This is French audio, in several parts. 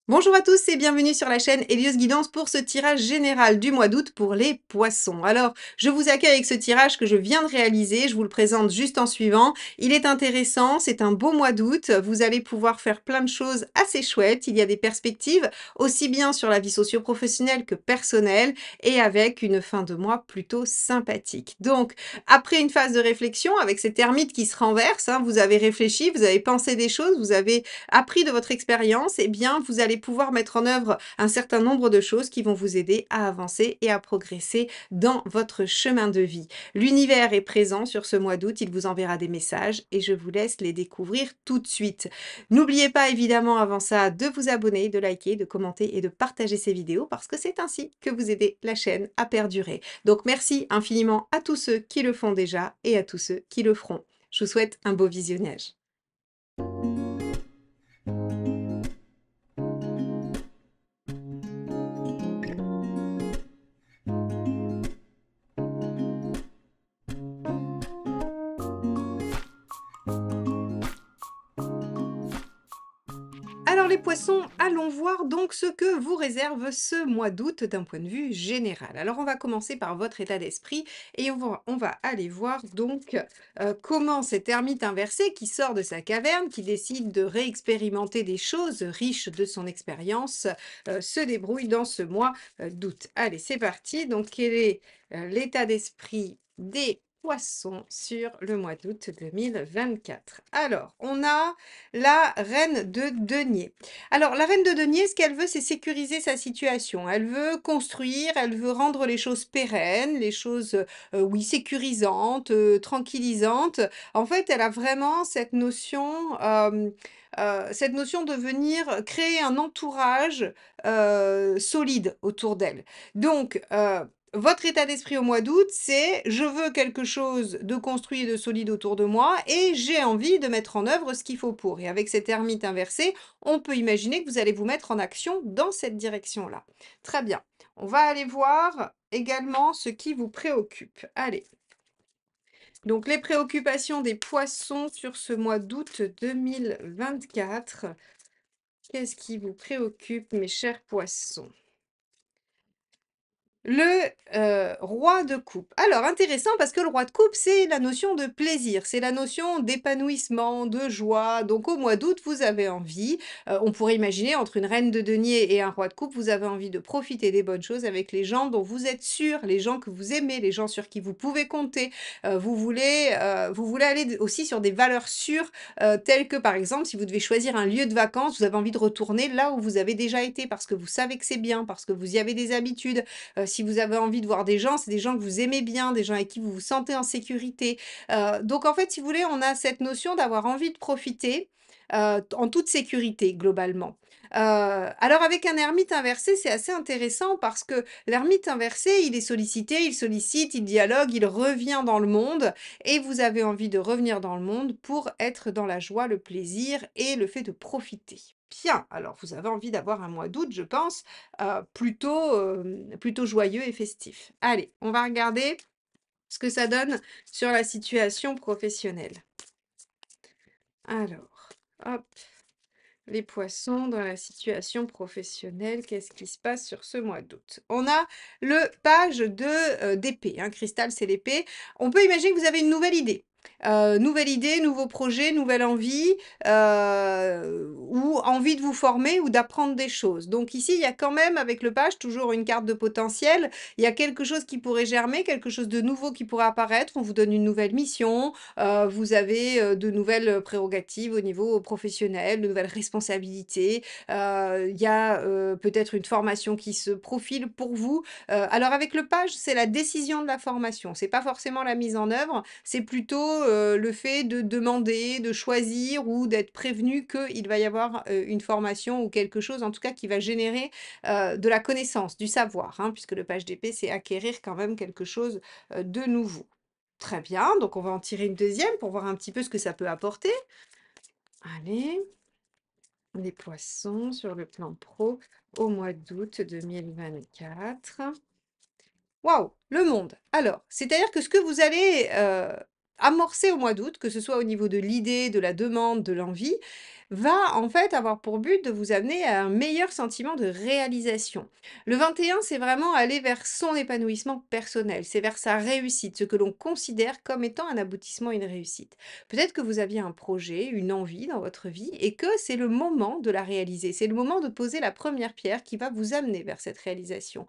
Bonjour à tous et bienvenue sur la chaîne Helios Guidance pour ce tirage général du mois d'août pour les poissons. Alors, je vous accueille avec ce tirage que je viens de réaliser, je vous le présente juste en suivant. Il est intéressant, c'est un beau mois d'août, vous allez pouvoir faire plein de choses assez chouettes, il y a des perspectives aussi bien sur la vie socio-professionnelle que personnelle et avec une fin de mois plutôt sympathique. Donc, après une phase de réflexion avec cette ermite qui se renverse, hein, vous avez réfléchi, vous avez pensé des choses, vous avez appris de votre expérience, eh bien, vous allez pouvoir mettre en œuvre un certain nombre de choses qui vont vous aider à avancer et à progresser dans votre chemin de vie. L'univers est présent sur ce mois d'août, il vous enverra des messages et je vous laisse les découvrir tout de suite. N'oubliez pas évidemment avant ça de vous abonner, de liker, de commenter et de partager ces vidéos parce que c'est ainsi que vous aidez la chaîne à perdurer. Donc merci infiniment à tous ceux qui le font déjà et à tous ceux qui le feront. Je vous souhaite un beau visionnage. Alors les poissons, allons voir donc ce que vous réserve ce mois d'août d'un point de vue général. Alors on va commencer par votre état d'esprit et on va aller voir donc comment cet ermite inversé qui sort de sa caverne, qui décide de réexpérimenter des choses riches de son expérience, se débrouille dans ce mois d'août. Allez, c'est parti. Donc quel est l'état d'esprit des poissons sur le mois d'août 2024? Alors, on a la reine de denier. Alors, la reine de denier, ce qu'elle veut, c'est sécuriser sa situation. Elle veut construire, elle veut rendre les choses pérennes, les choses, oui, sécurisantes, tranquillisantes. En fait, elle a vraiment cette notion de venir créer un entourage solide autour d'elle. Donc, votre état d'esprit au mois d'août, c'est je veux quelque chose de construit et de solide autour de moi et j'ai envie de mettre en œuvre ce qu'il faut pour. Et avec cette ermite inversée, on peut imaginer que vous allez vous mettre en action dans cette direction-là. Très bien. On va aller voir également ce qui vous préoccupe. Allez. Donc les préoccupations des poissons sur ce mois d'août 2024. Qu'est-ce qui vous préoccupe, mes chers poissons? Le roi de coupe. Alors intéressant parce que le roi de coupe, c'est la notion de plaisir, c'est la notion d'épanouissement, de joie. Donc au mois d'août, vous avez envie, on pourrait imaginer entre une reine de denier et un roi de coupe, vous avez envie de profiter des bonnes choses avec les gens dont vous êtes sûr, les gens que vous aimez, les gens sur qui vous pouvez compter. Vous voulez aller aussi sur des valeurs sûres, telles que par exemple, si vous devez choisir un lieu de vacances, vous avez envie de retourner là où vous avez déjà été parce que vous savez que c'est bien, parce que vous y avez des habitudes. Si vous avez envie de voir des gens, c'est des gens que vous aimez bien, des gens avec qui vous vous sentez en sécurité. Donc en fait, si vous voulez, on a cette notion d'avoir envie de profiter, en toute sécurité globalement. Alors avec un ermite inversé, c'est assez intéressant parce que l'ermite inversé, il est sollicité, il sollicite, il dialogue, il revient dans le monde et vous avez envie de revenir dans le monde pour être dans la joie, le plaisir et le fait de profiter. Bien, alors vous avez envie d'avoir un mois d'août, je pense, plutôt joyeux et festif. Allez, on va regarder ce que ça donne sur la situation professionnelle. Alors, hop, les poissons dans la situation professionnelle, qu'est-ce qui se passe sur ce mois d'août? On a le page d'épée, hein, cristal, c'est l'épée. On peut imaginer que vous avez une nouvelle idée. Nouvelle idée, nouveau projet, nouvelle envie, ou envie de vous former ou d'apprendre des choses. Donc ici, il y a quand même, avec le page, toujours une carte de potentiel. Il y a quelque chose qui pourrait germer, quelque chose de nouveau qui pourrait apparaître. On vous donne une nouvelle mission, vous avez, de nouvelles prérogatives au niveau professionnel, de nouvelles responsabilités. Il y a, peut-être une formation qui se profile pour vous. Alors avec le page, c'est la décision de la formation. C'est pas forcément la mise en œuvre, c'est plutôt, le fait de demander, de choisir ou d'être prévenu qu'il va y avoir, une formation ou quelque chose en tout cas qui va générer, de la connaissance, du savoir, hein, puisque le page d'épée, c'est acquérir quand même quelque chose, de nouveau. Très bien, donc on va en tirer une deuxième pour voir un petit peu ce que ça peut apporter. Allez, les poissons sur le plan pro au mois d'août 2024. Waouh! Le monde. Alors, c'est-à-dire que ce que vous allez, amorcer au mois d'août, que ce soit au niveau de l'idée, de la demande, de l'envie, va en fait avoir pour but de vous amener à un meilleur sentiment de réalisation. Le 21, c'est vraiment aller vers son épanouissement personnel, c'est vers sa réussite, ce que l'on considère comme étant un aboutissement, une réussite. Peut-être que vous aviez un projet, une envie dans votre vie et que c'est le moment de la réaliser, c'est le moment de poser la première pierre qui va vous amener vers cette réalisation.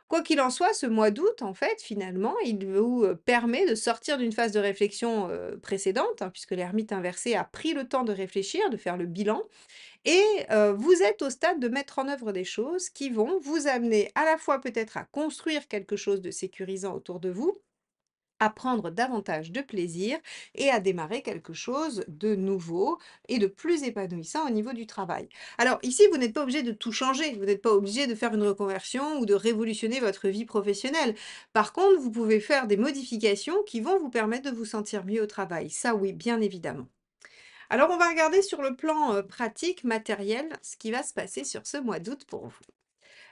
Quoi qu'il en soit, ce mois d'août, en fait, finalement, il vous permet de sortir d'une phase de réflexion précédente, hein, puisque l'ermite inversé a pris le temps de réfléchir, de faire le bilan, et vous êtes au stade de mettre en œuvre des choses qui vont vous amener à la fois peut-être à construire quelque chose de sécurisant autour de vous, à prendre davantage de plaisir et à démarrer quelque chose de nouveau et de plus épanouissant au niveau du travail. Alors ici, vous n'êtes pas obligé de tout changer, vous n'êtes pas obligé de faire une reconversion ou de révolutionner votre vie professionnelle. Par contre, vous pouvez faire des modifications qui vont vous permettre de vous sentir mieux au travail. Ça oui, bien évidemment. Alors on va regarder sur le plan pratique, matériel, ce qui va se passer sur ce mois d'août pour vous.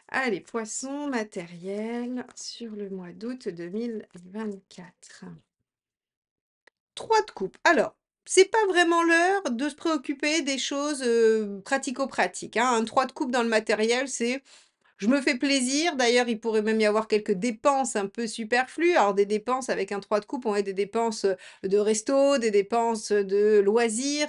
Allez, poisson matériel sur le mois d'août 2024. 3 de coupe. Alors, c'est pas vraiment l'heure de se préoccuper des choses, pratico-pratiques, hein. Un 3 de coupe dans le matériel, c'est je me fais plaisir. D'ailleurs, il pourrait même y avoir quelques dépenses un peu superflues. Alors des dépenses avec un 3 de coupe, on va des dépenses, de resto, des dépenses, de loisirs,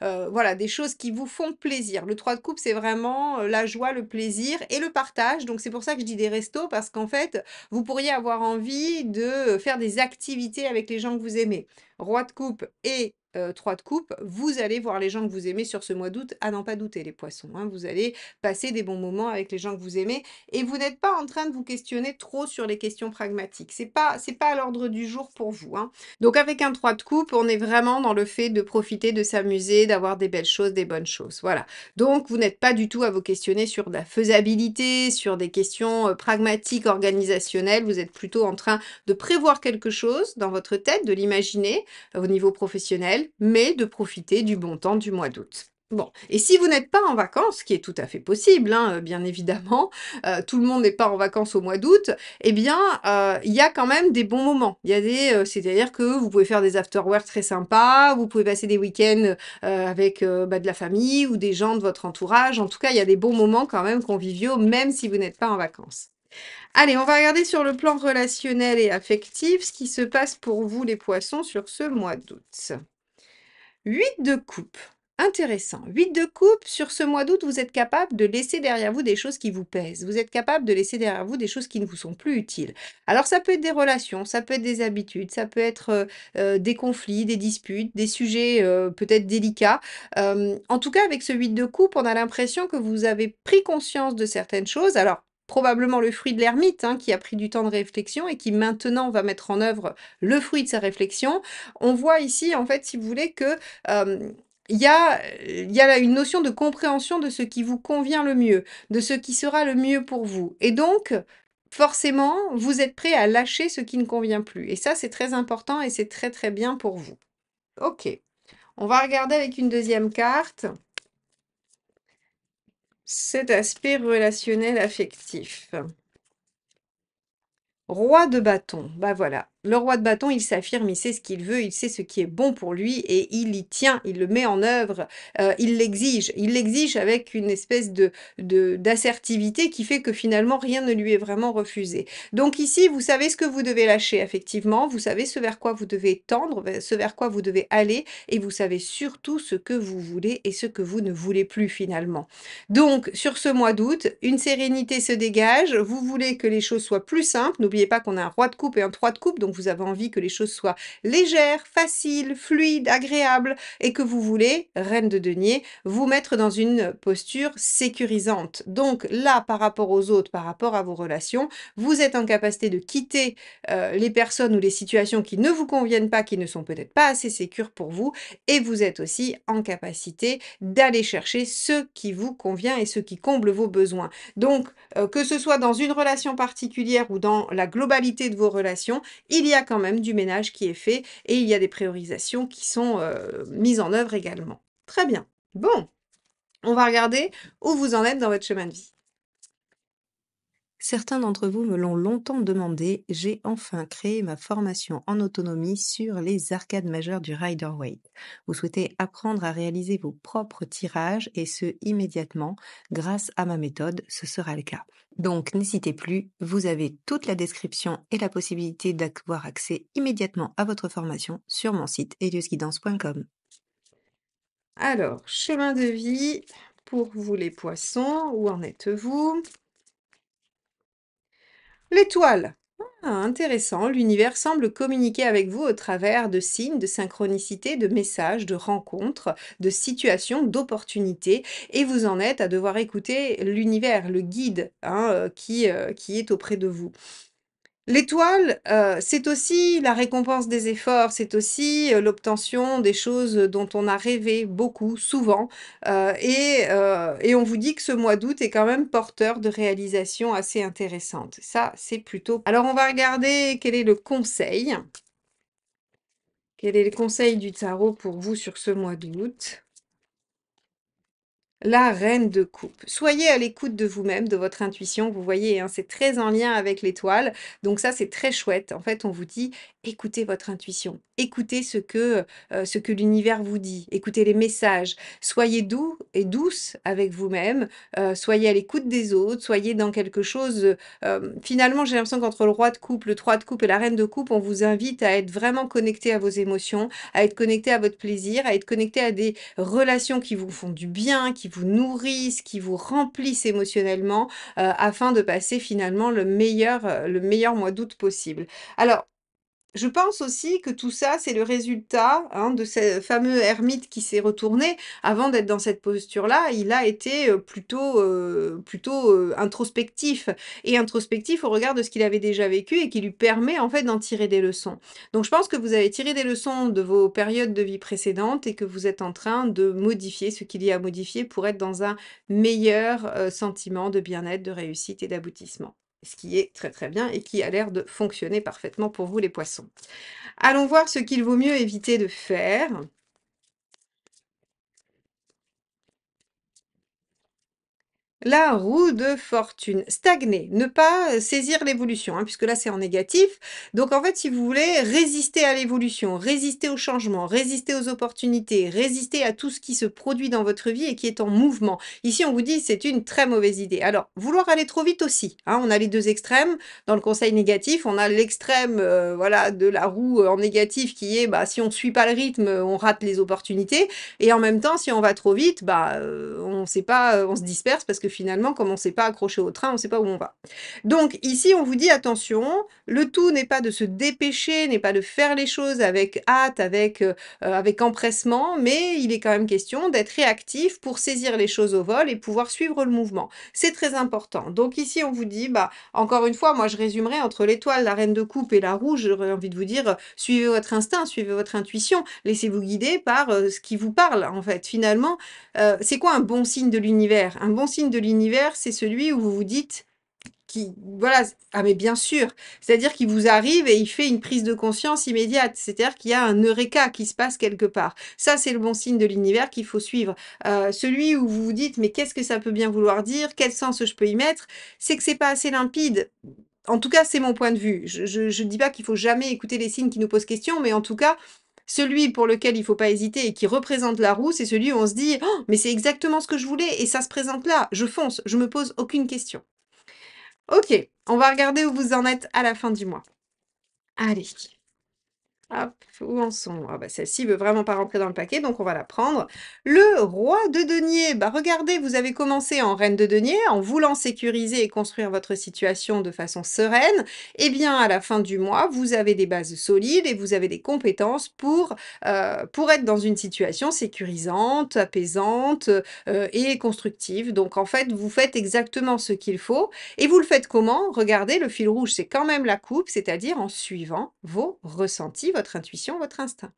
voilà, des choses qui vous font plaisir. Le 3 de coupe, c'est vraiment, la joie, le plaisir et le partage. Donc c'est pour ça que je dis des restos parce qu'en fait, vous pourriez avoir envie de, faire des activités avec les gens que vous aimez. Roi de coupe et 3 de coupe, vous allez voir les gens que vous aimez sur ce mois d'août, à n'en pas douter les poissons, hein. Vous allez passer des bons moments avec les gens que vous aimez et vous n'êtes pas en train de vous questionner trop sur les questions pragmatiques. C'est pas à l'ordre du jour pour vous, hein. Donc avec un 3 de coupe, on est vraiment dans le fait de profiter, de s'amuser, d'avoir des belles choses, des bonnes choses, voilà. Donc vous n'êtes pas du tout à vous questionner sur la faisabilité, sur des questions, pragmatiques, organisationnelles. Vous êtes plutôt en train de prévoir quelque chose dans votre tête, de l'imaginer, au niveau professionnel, mais de profiter du bon temps du mois d'août. Bon, et si vous n'êtes pas en vacances, ce qui est tout à fait possible, hein, bien évidemment, tout le monde n'est pas en vacances au mois d'août, eh bien, il y a quand même des bons moments. Il y a des, c'est-à-dire que vous pouvez faire des after work très sympas, vous pouvez passer des week-ends, avec, de la famille ou des gens de votre entourage. En tout cas, il y a des bons moments quand même conviviaux, même si vous n'êtes pas en vacances. Allez, on va regarder sur le plan relationnel et affectif ce qui se passe pour vous les poissons sur ce mois d'août. 8 de coupe. Intéressant. 8 de coupe, sur ce mois d'août, vous êtes capable de laisser derrière vous des choses qui vous pèsent. Vous êtes capable de laisser derrière vous des choses qui ne vous sont plus utiles. Alors ça peut être des relations, ça peut être des habitudes, ça peut être des conflits, des disputes, des sujets peut-être délicats. En tout cas, avec ce 8 de coupe, on a l'impression que vous avez pris conscience de certaines choses. Alors, probablement le fruit de l'ermite, hein, qui a pris du temps de réflexion et qui maintenant va mettre en œuvre le fruit de sa réflexion. On voit ici, en fait, si vous voulez, que Hem, il y a là une notion de compréhension de ce qui vous convient le mieux, de ce qui sera le mieux pour vous et donc forcément, vous êtes prêt à lâcher ce qui ne convient plus et ça, c'est très important et c'est très, très bien pour vous. OK, on va regarder avec une deuxième carte, cet aspect relationnel affectif. Roi de bâton, bah voilà. Le roi de bâton, il s'affirme, il sait ce qu'il veut, il sait ce qui est bon pour lui et il y tient, il le met en œuvre, il l'exige. Il l'exige avec une espèce d'assertivité qui fait que finalement rien ne lui est vraiment refusé. Donc ici, vous savez ce que vous devez lâcher effectivement, vous savez ce vers quoi vous devez tendre, ce vers quoi vous devez aller et vous savez surtout ce que vous voulez et ce que vous ne voulez plus finalement. Donc, sur ce mois d'août, une sérénité se dégage. Vous voulez que les choses soient plus simples. N'oubliez pas qu'on a un roi de coupe et un 3 de coupe, donc vous avez envie que les choses soient légères, faciles, fluides, agréables, et que vous voulez, reine de denier, vous mettre dans une posture sécurisante. Donc là, par rapport aux autres, par rapport à vos relations, vous êtes en capacité de quitter les personnes ou les situations qui ne vous conviennent pas, qui ne sont peut-être pas assez sécures pour vous, et vous êtes aussi en capacité d'aller chercher ce qui vous convient et ce qui comble vos besoins. Donc, que ce soit dans une relation particulière ou dans la globalité de vos relations, il y a quand même du ménage qui est fait et il y a des priorisations qui sont, mises en œuvre également. Très bien. Bon, on va regarder où vous en êtes dans votre chemin de vie. Certains d'entre vous me l'ont longtemps demandé, j'ai enfin créé ma formation en autonomie sur les arcades majeures du Rider-Waite. Vous souhaitez apprendre à réaliser vos propres tirages et ce immédiatement grâce à ma méthode, ce sera le cas. Donc n'hésitez plus, vous avez toute la description et la possibilité d'avoir accès immédiatement à votre formation sur mon site eliosguidance.com. Alors, chemin de vie pour vous les poissons, où en êtes-vous? L'étoile. Ah, intéressant. L'univers semble communiquer avec vous au travers de signes, de synchronicité, de messages, de rencontres, de situations, d'opportunités. Et vous en êtes à devoir écouter l'univers, le guide hein, qui est auprès de vous. L'étoile, c'est aussi la récompense des efforts, c'est aussi, l'obtention des choses, dont on a rêvé beaucoup, souvent, et on vous dit que ce mois d'août est quand même porteur de réalisations assez intéressantes. Ça, c'est plutôt alors on va regarder quel est le conseil. Quel est le conseil du tarot pour vous sur ce mois d'août? La reine de coupe. Soyez à l'écoute de vous-même, de votre intuition. Vous voyez, hein, c'est très en lien avec l'étoile. Donc ça, c'est très chouette. En fait, on vous dit, écoutez votre intuition. Écoutez ce que l'univers vous dit. Écoutez les messages. Soyez doux et douce avec vous-même. Soyez à l'écoute des autres. Soyez dans quelque chose. Finalement, j'ai l'impression qu'entre le roi de coupe, le 3 de coupe et la reine de coupe, on vous invite à être vraiment connecté à vos émotions, à être connecté à votre plaisir, à être connecté à des relations qui vous font du bien, qui vous nourrissent, qui vous remplissent émotionnellement, afin de passer finalement le meilleur mois d'août possible. Alors, je pense aussi que tout ça, c'est le résultat, hein, de ce fameux ermite qui s'est retourné. Avant d'être dans cette posture-là, il a été, plutôt introspectif et introspectif au regard de ce qu'il avait déjà vécu et qui lui permet, en fait, d'en tirer des leçons. Donc je pense que vous avez tiré des leçons de vos périodes de vie précédentes et que vous êtes en train de modifier ce qu'il y a à modifier pour être dans un meilleur, sentiment de bien-être, de réussite et d'aboutissement. Ce qui est très, très bien et qui a l'air de fonctionner parfaitement pour vous les poissons. Allons voir ce qu'il vaut mieux éviter de faire. La roue de fortune, stagner, ne pas, saisir l'évolution, hein, puisque là c'est en négatif. Donc en fait, si vous voulez résister à l'évolution, résister au changement, résister aux opportunités, résister à tout ce qui se produit dans votre vie et qui est en mouvement. Ici, on vous dit: «C'est une très mauvaise idée». Alors, vouloir aller trop vite aussi, hein, on a les 2 extrêmes. Dans le conseil négatif, on a l'extrême, voilà, de la roue, en négatif qui est, bah, si on suit pas le rythme, on rate les opportunités et en même temps, si on va trop vite, bah, on sait pas, on se disperse parce que finalement, comme on ne s'est pas accroché au train, on ne sait pas où on va. Donc ici, on vous dit: «Attention, le tout n'est pas de se dépêcher, n'est pas de faire les choses avec hâte, avec empressement, mais il est quand même question d'être réactif pour saisir les choses au vol et pouvoir suivre le mouvement». C'est très important. Donc ici, on vous dit, bah, encore une fois, moi je résumerai entre l'étoile, la reine de coupe et la rouge, j'aurais envie de vous dire, suivez votre instinct, suivez votre intuition, laissez-vous guider par, ce qui vous parle, en fait. Finalement, c'est quoi un bon signe de l'univers? Un bon signe de l'univers, c'est celui où vous vous dites qui voilà, ah mais bien sûr, c'est-à-dire qu'il vous arrive et il fait une prise de conscience immédiate, c'est-à-dire qu'il y a un eureka qui se passe quelque part. Ça, c'est le bon signe de l'univers qu'il faut suivre. Celui où vous vous dites: «Mais qu'est-ce que ça peut bien vouloir dire? Quel sens je peux y mettre?» C'est que c'est pas assez limpide. En tout cas, c'est mon point de vue. Je dis pas qu'il faut jamais écouter les signes qui nous posent question, mais en tout cas, celui pour lequel il faut pas hésiter et qui représente la roue, c'est celui où on se dit: «Oh, mais c'est exactement ce que je voulais et ça se présente là, je fonce, je me pose aucune question». OK, on va regarder où vous en êtes à la fin du mois. Allez. Hop, où en sont? Ah bah, celle-ci veut vraiment pas rentrer dans le paquet, donc on va la prendre. Le roi de denier. Bah, regardez, vous avez commencé en reine de denier, en voulant sécuriser et construire votre situation de façon sereine. Eh bien, à la fin du mois, vous avez des bases solides et vous avez des compétences pour être dans une situation sécurisante, apaisante, et constructive. Donc en fait, vous faites exactement ce qu'il faut et vous le faites comment? Regardez, le fil rouge, c'est quand même la coupe, c'est-à-dire en suivant vos ressentis, votre intuition, votre instinct.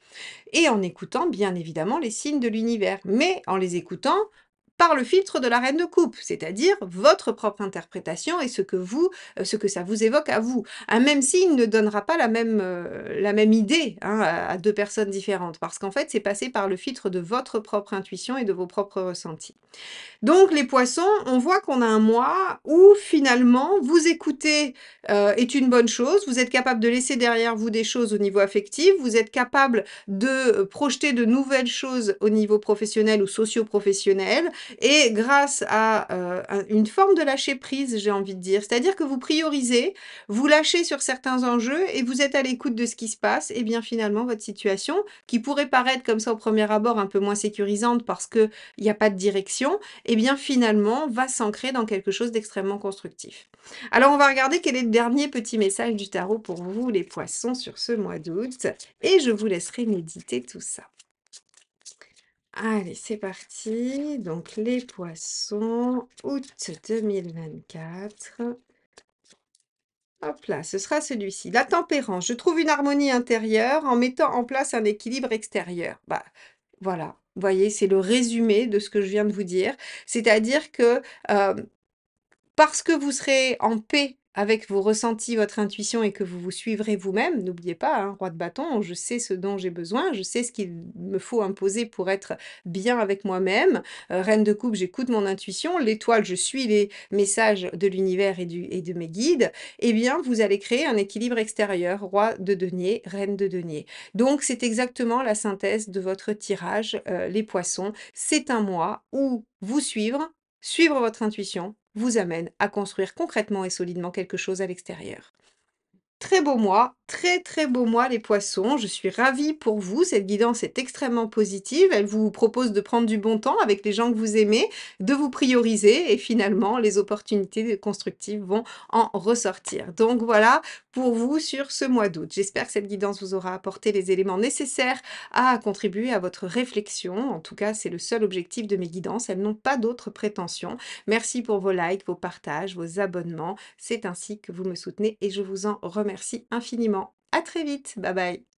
Et en écoutant, bien évidemment, les signes de l'univers, mais en les écoutant par le filtre de la reine de coupe, c'est-à-dire votre propre interprétation et ce que ça vous évoque à vous. Un même signe ne donnera pas la même idée, hein, à 2 personnes différentes parce qu'en fait, c'est passé par le filtre de votre propre intuition et de vos propres ressentis. Donc les poissons, on voit qu'on a un mois où finalement vous écouter, est une bonne chose. Vous êtes capable de laisser derrière vous des choses au niveau affectif. Vous êtes capable de, projeter de nouvelles choses au niveau professionnel ou socio-professionnel et grâce à, une forme de lâcher prise, j'ai envie de dire. C'est-à-dire que vous priorisez, vous lâchez sur certains enjeux et vous êtes à l'écoute de ce qui se passe et bien finalement votre situation, qui pourrait paraître comme ça au premier abord un peu moins sécurisante parce qu'il y a pas de direction, et bien finalement va s'ancrer dans quelque chose d'extrêmement constructif. Alors on va regarder quel est le dernier petit message du tarot pour vous les poissons sur ce mois d'août et je vous laisserai méditer tout ça. Allez, c'est parti. Donc les poissons, août 2024. Hop là, ce sera celui-ci. La tempérance. Je trouve une harmonie intérieure en mettant en place un équilibre extérieur. Bah, voilà. Vous voyez, c'est le résumé de ce que je viens de vous dire. C'est-à-dire que parce que vous serez en paix avec vos ressentis, votre intuition et que vous vous suivrez vous-même, n'oubliez pas, hein, roi de bâton, je sais ce dont j'ai besoin, je sais ce qu'il me faut imposer pour être bien avec moi-même. Reine de coupe, j'écoute mon intuition. L'étoile, je suis les messages de l'univers et de mes guides. Eh bien, vous allez créer un équilibre extérieur, roi de denier, reine de denier. Donc, c'est exactement la synthèse de votre tirage, les poissons. C'est un mois où vous suivre votre intuition vous amène à construire concrètement et solidement quelque chose à l'extérieur. Très beau mois, très très beau mois les poissons. Je suis ravie pour vous. Cette guidance est extrêmement positive. Elle vous propose de prendre du bon temps avec les gens que vous aimez, de vous prioriser et finalement les opportunités constructives vont en ressortir. Donc voilà pour vous sur ce mois d'août. J'espère que cette guidance vous aura apporté les éléments nécessaires à contribuer à votre réflexion. En tout cas, c'est le seul objectif de mes guidances. Elles n'ont pas d'autres prétentions. Merci pour vos likes, vos partages, vos abonnements. C'est ainsi que vous me soutenez et je vous en remercie infiniment. À très vite. Bye bye.